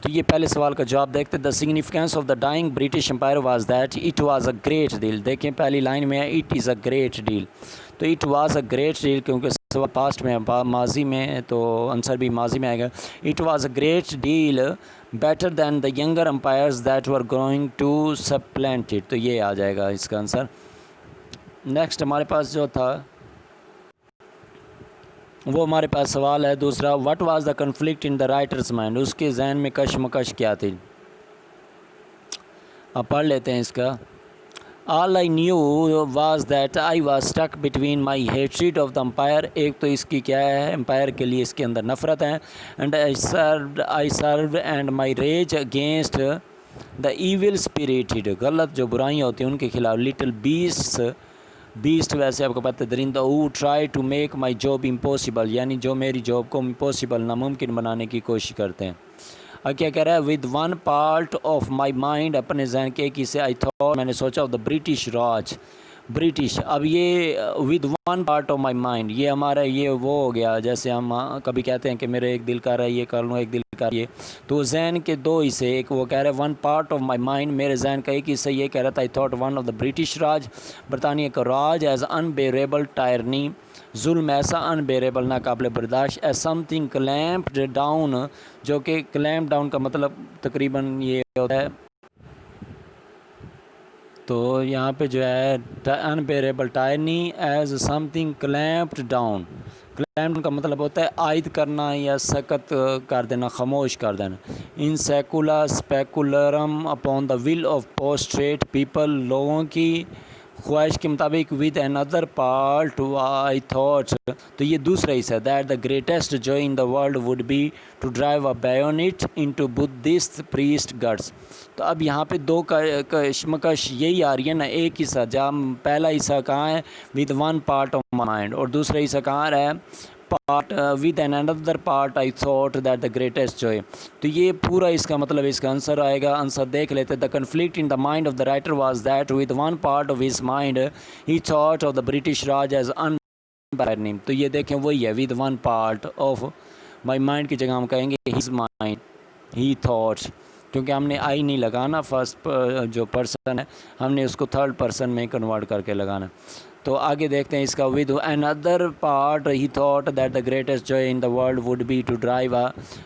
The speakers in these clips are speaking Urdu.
تو یہ پہلے سوال کا جواب دیکھتے. The significance of the dying British empire was that it was a great deal. دیکھیں پہلی لائن میں it is a great deal, تو it was a great deal کیونکہ سوال پاسٹ میں ماضی میں تو آنسر بھی ماضی میں آئے گا. It was a great deal better than the younger empires that were going to supplant it, تو یہ آ جائے گا اس کا آنسر. نیکسٹ ہمارے پاس جو تھا وہ ہمارے پاس سوال ہے دوسرا. What was the conflict in the writer's mind, اس کے ذہن میں کشمکش کیا تھی. اب پڑھ لیتے ہیں اس کا. All I knew was that I was stuck between my hatred of the empire, ایک تو اس کی کیا ہے امپائر کے لیے اس کے اندر نفرت ہے، and I serve and my rage against the evil spirited, غلط جو برائیاں ہوتی ہیں ان کے خلاف، لٹل بیسٹ ویسے آپ کو پتہ ہے درندہ، who try to make my job impossible, یعنی جو میری جاب کو امپاسبل ناممکن بنانے کی کوشش کرتے ہیں. اب کیا کہہ رہا ہے، with one part of my mind, اپنے ذہن کے ایک حصے آئی تھاٹ، میں نے سوچا of the British Raj, British. اب یہ with one part of my mind یہ ہمارا یہ وہ ہو گیا جیسے ہم کبھی کہتے ہیں کہ میرے ایک دل کر رہا ہے یہ کر لوں، ایک دل کر رہا ہے یہ، تو ذہن کے دو حصے، ایک وہ کہہ رہے ہیں one part of my mind, میرے ذہن کا ایک حصہ یہ کہہ رہا تھا I thought one of the British raj, برطانیہ کا راج، ایز انبیریبل ٹائرنی، ظلم ایسا انبیریبل ناقابل برداشت، as something clamped down, جو کہ کلیمپ ڈاؤن کا مطلب تقریباً یہ ہوتا ہے، تو یہاں پہ جو ہے unbreakable tyranny as something clamped down, clamp کا مطلب ہوتا ہے عائد کرنا یا سکت کر دینا، خاموش کر دینا. In saecula saeculorum upon the will of prostrate people, لوگوں کی خواہش کے مطابق، with N other part I thought, تو یہ دوسرا حصہ ہے، that the greatest joy in the world would be to drive a bayonet into Buddhist priest guts. تو اب یہاں پہ دو کشمکش یہی آ رہی ہے نا، ایک حصہ جب پہلا حصہ کہاں ہے with one part of mind, اور دوسرا حصہ کہاں رہا ہے part with an other part I thought that the greatest joy. تو یہ پورا اس کا مطلب اس کا آنسر آئے گا. آنسر دیکھ لیتے. The conflict in the mind of the writer was that with one part of his mind he thought of the British Raj as in, تو یہ دیکھیں وہی ہے with one part of my mind کی جگہ ہم کہیں گے ہز مائنڈ ہی تھاٹ، کیونکہ ہم نے آئی نہیں لگانا، فرسٹ جو پرسن ہے ہم نے اس کو تھرڈ پرسن میں کنورٹ کر کے لگانا. تو آگے دیکھتے ہیں اس کا. With N other part he thought that the greatest joy in the world would be to drive a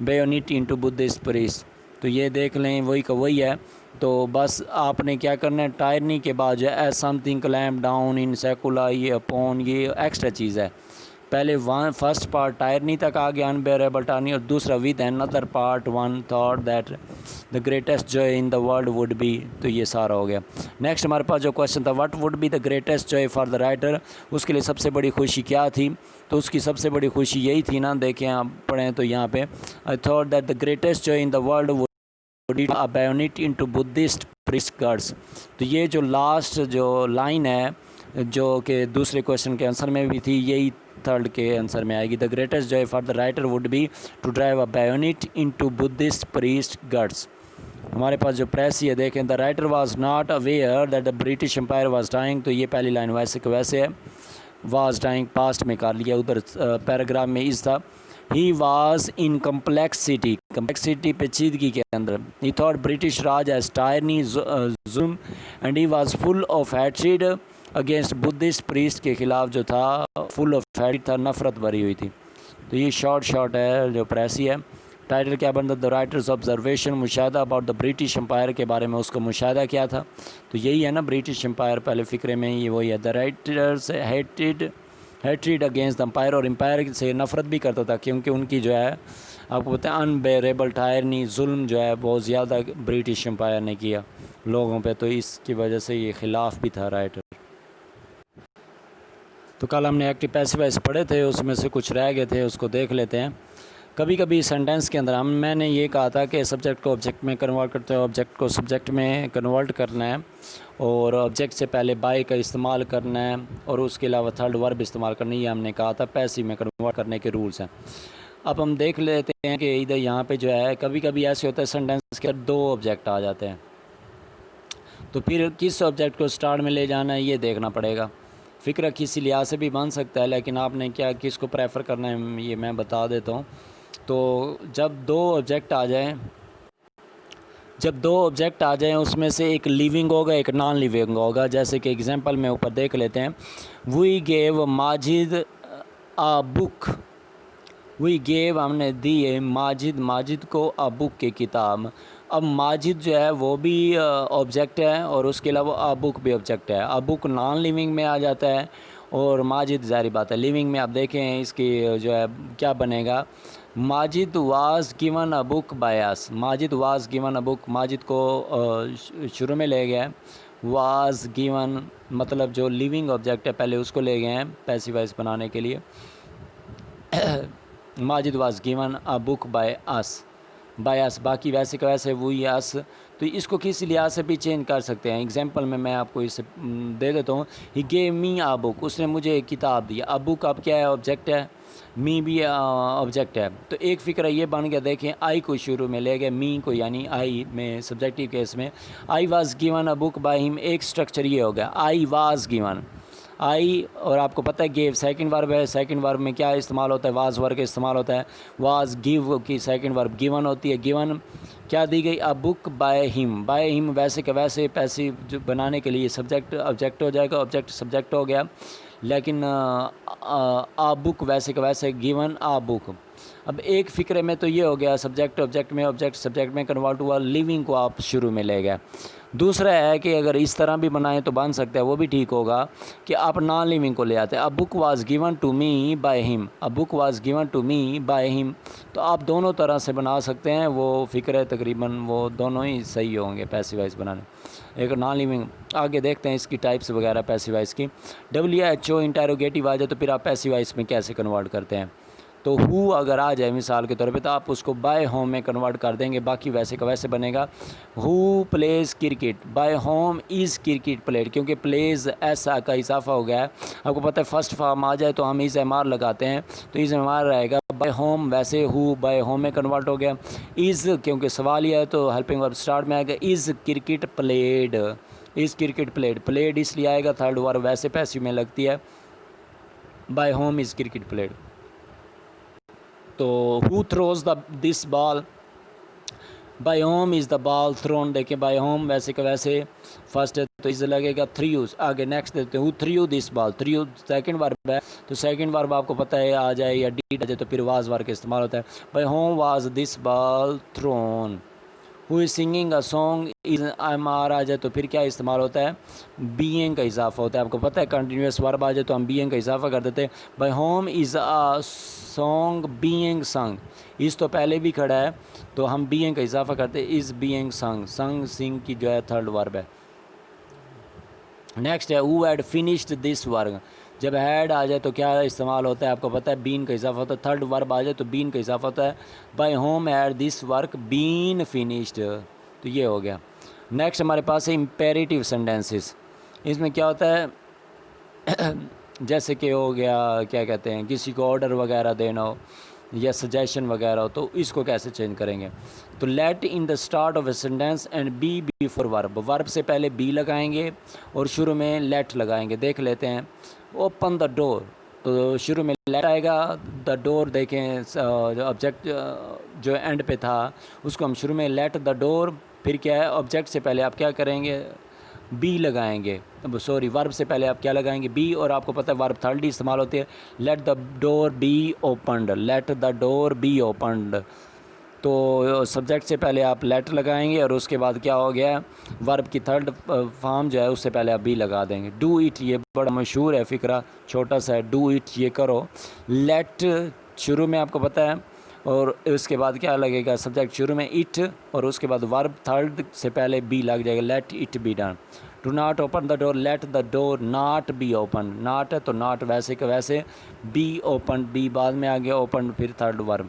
bayonet into Buddhist priest, تو یہ دیکھ لیں وہی کا وہی ہے. تو بس آپ نے کیا کرنا ہے، ٹائرنی کے بعد جو ہے as something clamp down in saecula, یہ اپون، یہ ایکسٹرا چیز ہے. پہلے فرسٹ پارٹ ٹائرنی تک آ گیا انبیریبل ٹائرنی، اور دوسرا with N other part one thought that the greatest joy in the world would be, تو یہ سارا ہو گیا. نیکسٹ ہمارے پاس جو کوشچن تھا، what would be the greatest joy for the writer, اس کے لیے سب سے بڑی خوشی کیا تھی. تو اس کی سب سے بڑی خوشی یہی تھی نا، دیکھیں آپ پڑھیں تو یہاں پہ I thought that the greatest joy in the world would be a bayonet into Buddhist priest guts. تو یہ جو لاسٹ جو لائن ہے جو کہ دوسرے کوشچن کے آنسر میں بھی تھی، یہی تھرڈ کے آنسر میں آئے گی. The greatest joy for the writer would be to drive a bayonet into Buddhist priest guts. ہمارے پاس جو پریس ہے دیکھیں، the writer was not aware that the British empire was dying, تو یہ پہلی لائن ویسے کہ ویسے ہے، واز ڈائنگ پاسٹ میں کر لیا، ادھر پیراگراف میں از تھا. ہی واز ان کمپلیکسٹی پیچیدگی کے اندر. He thought British Raj as tyranny ظلم، and he was full of hatred against Buddhist priest, کے خلاف جو تھا فل آف ہیٹریڈ تھا، نفرت بھری ہوئی تھی. تو یہ شارٹ ہے جو پریسی ہے. ٹائٹل کیا بنتا، دا رائٹرز آبزرویشن، مشاہدہ اباؤٹ دا برٹش امپائر کے بارے میں اس کا مشاہدہ کیا تھا. تو یہی ہے نا برٹش امپائر، پہلے فکرے میں یہ وہی ہے. The writer's hatred against the empire, اور امپائر سے نفرت بھی کرتا تھا کیونکہ ان کی جو ہے آپ کو پتہ ہے انبیریبل ٹائرنی، ظلم جو ہے بہت زیادہ برٹش امپائر نے کیا لوگوں پہ، تو اس کی وجہ سے یہ خلاف بھی تھا رائٹر. تو کل ہم نے ایکٹیو پیسو وائس پڑھے تھے، اس میں سے کچھ رہ گئے تھے، اس کو دیکھ لیتے ہیں. کبھی کبھی سینٹینس کے اندر میں نے یہ کہا تھا کہ سبجیکٹ کو آبجیکٹ میں کنورٹ کرتے ہیں، آبجیکٹ کو سبجیکٹ میں کنورٹ کرنا ہے، اور آبجیکٹ سے پہلے بائی کا استعمال کرنا ہے، اور اس کے علاوہ تھرڈ ورب استعمال کرنا ہے. یہ ہم نے کہا تھا پیسو میں کنورٹ کرنے کے رولز ہیں. اب ہم دیکھ لیتے ہیں کہ ادھر یہاں پہ جو ہے کبھی کبھی ایسے ہوتا ہے سینٹینس کے دو آبجیکٹ آ جاتے ہیں، تو پھر کس آبجیکٹ کو سٹارٹ میں لے جانا ہے یہ دیکھنا پڑے گا. فکرہ کسی لحاظ سے بھی بن سکتا ہے، لیکن آپ نے کیا کس کو پریفر کرنا ہے یہ میں بتا دیتا ہوں. تو جب دو آبجیکٹ آ جائیں اس میں سے ایک لیونگ ہوگا ایک نان لیونگ ہوگا. جیسے کہ اگزامپل میں اوپر دیکھ لیتے ہیں. وی گیو ماجد آ بک. وی گیو ہم نے دی ہے ماجد کو آ بک کی کتاب. اب ماجد جو ہے وہ بھی آبجیکٹ ہے اور اس کے علاوہ آ بک بھی آبجیکٹ ہے. آ بک نان لیونگ میں آ جاتا ہے اور ماجد ظاہری بات ہے لیونگ میں. آپ دیکھیں اس کی جو ہے کیا بنے گا. Majid was given a book by us. Majid was given a book. Majid کو شروع میں لے گیا. واز گیون مطلب جو لیونگ آبجیکٹ ہے پہلے اس کو لے گئے ہیں پیسیو وائس بنانے کے لیے. Majid was given a book by us. باقی ویسے کا ویسے وہی اس. تو اس کو کسی لحاظ سے بھی چینج کر سکتے ہیں. اگزامپل میں آپ کو اسے دے دیتا ہوں. ہی گیو می آ بک. اس نے مجھے ایک کتاب دی. ا بک اب کیا ہے آبجیکٹ ہے. می بھی آبجیکٹ ہے. تو ایک فکرہ یہ بن گیا. دیکھیں آئی کو شروع میں لے گئے می کو یعنی آئی میں سبجیکٹیو کیس میں I was given a book by ہم. ایک سٹرکچر یہ ہو گیا آئی واز گیون آئی. اور آپ کو پتہ ہے گیو سیکنڈ ورب ہے. سیکنڈ ورب میں کیا استعمال ہوتا ہے واز ورب کا استعمال ہوتا ہے. واز گیو کی سیکنڈ ورب گیون ہوتی ہے. گیون کیا دی گئی ا بک بائی ہم. بائی ہم ویسے کہ ویسے پیسیو جو بنانے کے لیے سبجیکٹ آبجیکٹ ہو جائے گا. آبجیکٹ سبجیکٹ ہو گیا. لیکن آ بک ویسے کہ ویسے گیون آ بک. اب ایک فکرے میں تو یہ ہو گیا سبجیکٹ آبجیکٹ میں آبجیکٹ سبجیکٹ میں کنورٹ ہوا. لیونگ کو آپ شروع میں لے گئے. دوسرا ہے کہ اگر اس طرح بھی بنائیں تو بن سکتا ہے وہ بھی ٹھیک ہوگا کہ آپ نان لیونگ کو لے آتے ہیں. A book was given to me by him. A book was given to me by him. تو آپ دونوں طرح سے بنا سکتے ہیں. وہ فکر ہے تقریباً وہ دونوں ہی صحیح ہوں گے پیسیو وائس بنانے. ایک نان لیونگ. آگے دیکھتے ہیں اس کی ٹائپس وغیرہ پیسیو وائس کی. WHO انٹیروگیٹو آ جائے تو پھر آپ پیسیو وائس میں کیسے کنورٹ کرتے ہیں. تو ہو اگر آ جائے مثال کے طور پہ تو آپ اس کو بائی ہوم میں کنورٹ کر دیں گے. باقی ویسے کا ویسے بنے گا. Who plays cricket by whom is cricket played. کیونکہ پلیز ایسا کا اضافہ ہو گیا ہے. آپ کو پتہ ہے فرسٹ فارم آ جائے تو ہم از ایم آر لگاتے ہیں تو از ایم آر رہے گا. بائی ہوم ویسے ہو بائی ہوم میں کنورٹ ہو گیا. از کیونکہ سوال یہ ہے تو ہیلپنگ ورب سٹارٹ میں آئے گا. از کرکٹ پلیڈ. از کرکٹ پلیڈ. پلیڈ اس لیے آئے گا تھرڈ ورب ویسے پیسیو میں لگتی ہے. By whom is cricket played. تو who throws this ball. By whom is the ball thrown. دیکھیں بائی ہوم ویسے کہ ویسے فرسٹ ہے تو از لگے گا تھریوز. آگے نیکسٹ دیتے ہیں ہو تھریو دس بال. تھریو سیکنڈ ورب ہے تو سیکنڈ ورب آپ کو پتہ ہے آ جائے یا ڈیڈ آ جائے تو پھر واز ورب کا استعمال ہوتا ہے. By whom was this ball thrown. Who is singing a song is am are آ جائے تو پھر کیا استعمال ہوتا ہے بینگ کا اضافہ ہوتا ہے. آپ کو پتہ ہے کنٹینیوس ورب آ جائے تو ہم بینگ کا اضافہ کر دیتے ہیں. By whom is a song being سنگ. اس تو پہلے بھی کھڑا ہے تو ہم بینگ کا اضافہ کرتے ہیں. از بینگ سنگ. سنگ سنگ کی جو ہے تھرڈ ورب ہے. نیکسٹ ہے who had finished this work. جب ہیڈ آ جائے تو کیا استعمال ہوتا ہے آپ کو پتہ ہے بین کا اضافہ ہوتا ہے. تھرڈ ورب آ جائے تو بین کا اضافہ ہوتا ہے. By home had this work been finished. تو یہ ہو گیا. نیکسٹ ہمارے پاس ہے امپیریٹیو سینٹینسز. اس میں کیا ہوتا ہے جیسے کہ ہو گیا کیا کہتے ہیں کسی کو آرڈر وغیرہ دینا ہو یا سجیشن وغیرہ ہو تو اس کو کیسے چینج کریں گے. تو let in the start of a sentence and be before verb. Verb سے پہلے بی لگائیں گے اور شروع میں لیٹ لگائیں گے. دیکھ لیتے ہیں. اوپن دا ڈور تو شروع میں لیٹ آئے گا. دا ڈور دیکھیں آبجیکٹ جو اینڈ پہ تھا اس کو ہم شروع میں لیٹ دا ڈور. پھر کیا ہے آبجیکٹ سے پہلے آپ کیا کریں گے بی لگائیں گے. سوری ورب سے پہلے آپ کیا لگائیں گے بی. اور آپ کو پتہ ہے ورب تھرڈ ہی استعمال ہوتی ہے. Let the door be opened. Let the door be opened. تو سبجیکٹ سے پہلے آپ لیٹ لگائیں گے اور اس کے بعد کیا ہو گیا ورب کی تھرڈ فارم جو ہے اس سے پہلے آپ بی لگا دیں گے. ڈو اٹ یہ بڑا مشہور ہے فقرہ چھوٹا سا ہے. ڈو اٹ یہ کرو. لیٹ شروع میں آپ کو پتہ ہے اور اس کے بعد کیا لگے گا سبجیکٹ شروع میں اٹ اور اس کے بعد ورب تھرڈ سے پہلے بی لگ جائے گا. Let it be done. Do not open the door. Let the door not be open. Not ہے تو ناٹ ویسے کہ ویسے بی اوپن. بی بعد میں آ گیا اوپن پھر third verb.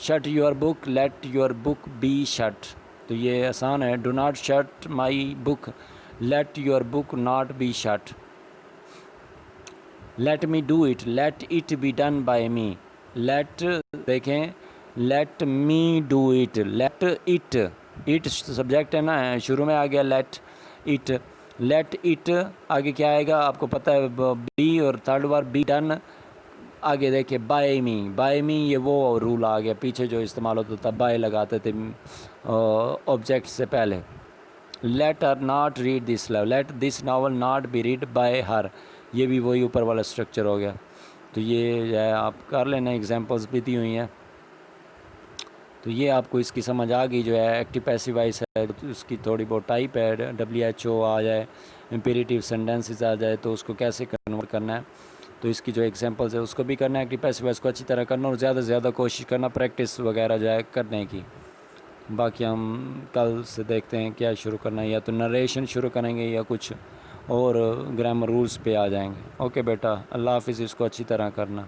Shut your book. Let your book be shut. تو یہ آسان ہے. Do not shut my book. Let your book not be shut. Let me do it. Let it be done by me. Let دیکھیں let me do it. Let it. It subject ہے نا شروع میں آ گیا لیٹ اٹ. لیٹ اٹ آگے کیا آئے گا آپ کو پتہ ہے، بی اور تھرڈ بار بی ڈن. آگے دیکھیں بائی می یہ وہ رول آ گیا، پیچھے جو استعمال ہوتا تھا بائی لگاتے تھے آبجیکٹ سے پہلے. Let her not read this novel, let this novel not be read by her, یہ بھی وہی اوپر والا اسٹرکچر ہو گیا. تو یہ جو ہے آپ کر لینا، ایگزامپلس بھی دی ہوئی ہیں. تو یہ آپ کو اس کی سمجھ آ گئی. جو ہے ایکٹیو پیسیو وائس ہے اس کی تھوڑی بہت ٹائپ ہے، WHO آ جائے، امپیریٹیو سینٹینسز آ جائے تو اس کو کیسے کنورٹ کرنا ہے. تو اس کی جو ایگزامپلس ہے اس کو بھی کرنا ہے، ایکٹیو پیسیو وائس کو اچھی طرح کرنا اور زیادہ سے زیادہ کوشش کرنا پریکٹس وغیرہ جو ہے کرنے کی. باقی ہم کل سے دیکھتے ہیں کیا شروع کرنا ہے، یا تو نریشن شروع کریں گے یا کچھ اور گرامر رولز پہ آ جائیں گے. اوکے بیٹا، اللہ حافظ، اس کو اچھی طرح کرنا.